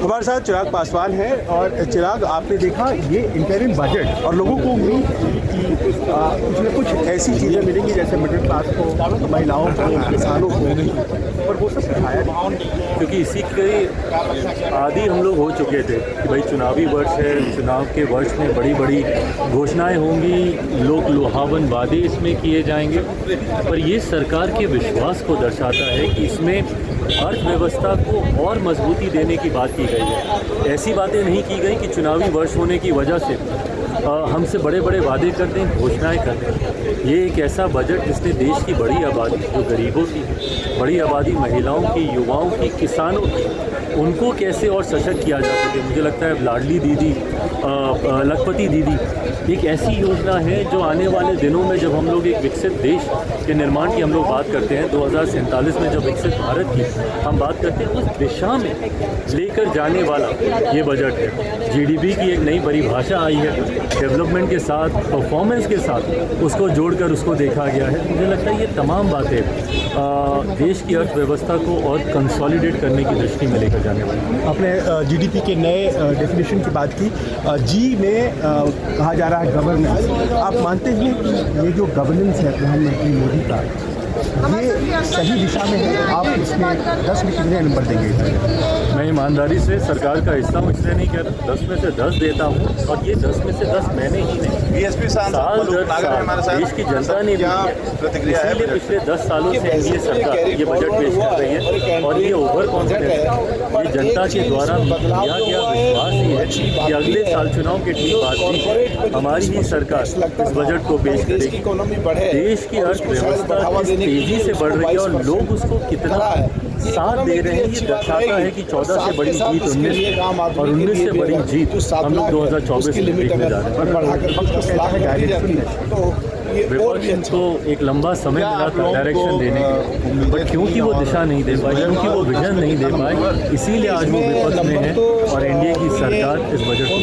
हमारे साथ चिराग पासवान हैं और चिराग, आपने देखा ये इंटरिम बजट और लोगों को उम्मीद थी कि कुछ न कुछ ऐसी चीज़ें मिलेंगी जैसे मिडिल क्लास को, महिलाओं को, किसानों को, पर वो सब दिखाया नहीं। क्योंकि इसी के आदि हम लोग हो चुके थे कि भाई चुनावी वर्ष है, चुनाव के वर्ष में बड़ी बड़ी घोषणाएं होंगी, लोग लुभावन वादे इसमें किए जाएंगे, पर ये सरकार के विश्वास को दर्शाता है कि इसमें अर्थव्यवस्था को और मजबूती देने की बात की गई है। ऐसी बातें नहीं की गई कि चुनावी वर्ष होने की वजह से हमसे बड़े बड़े वादे कर दें, घोषणाएं कर दें। ये एक ऐसा बजट जिसने देश की बड़ी आबादी, जो गरीबों की बड़ी आबादी, महिलाओं की, युवाओं की, किसानों की, उनको कैसे और सशक्त किया जा सके। मुझे लगता है लाडली दीदी, लखपति दीदी एक ऐसी योजना है जो आने वाले दिनों में जब हम लोग एक विकसित देश के निर्माण की हम लोग बात करते हैं, 2047 में जब विकसित भारत की हम बात करते हैं, उस दिशा में लेकर जाने वाला ये बजट है। जीडीपी की एक नई परिभाषा आई है, डेवलपमेंट के साथ, परफॉर्मेंस के साथ उसको जोड़कर उसको देखा गया है। मुझे लगता है ये तमाम बातें देश की अर्थव्यवस्था को और कंसोलिडेट करने की दृष्टि में लेकर जाने वाली। आपने जीडीपी के नए डेफिनेशन की बात की, जी में कहा जा रहा है गवर्नेंस। आप मानते हैं कि ये जो गवर्नेंस है प्रधानमंत्री मोदी का, ये सही दिशा में है? आप इसमें 10 में कितने नंबर देंगे? मैं ईमानदारी से सरकार का हिस्सा हूँ, इसलिए नहीं कहता 10 में से 10 देता हूँ, और ये 10 में से 10 मैंने ही नहीं, साल दर साल देश की जनता ने दी है। इसीलिए पिछले 10 सालों से एनडीए सरकार ये बजट पेश कर रही है, और ये ओवर कॉन्फिडेंस है। ये जनता के द्वारा दिया गया विश्वास ही है कि अगले साल चुनाव के ठीक बाद हमारी ही सरकार इस बजट को पेश करेगी। देश की अर्थव्यवस्था किस तेजी से बढ़ रही है और लोग उसको कितना साथ दे रहे हैं, ये दर्शाता है कि 14 से बड़ी जीत 19 और 19 से बड़ी जीत हम लोग 2024 में देखने जा रहे हैं। विपक्ष को एक लंबा समय मिला था डायरेक्शन देने के, बट क्योंकि वो दिशा नहीं दे पाए, क्योंकि वो विजन नहीं दे पाए, इसीलिए आज वो विपक्ष में है और एनडीए की सरकार इस बजट को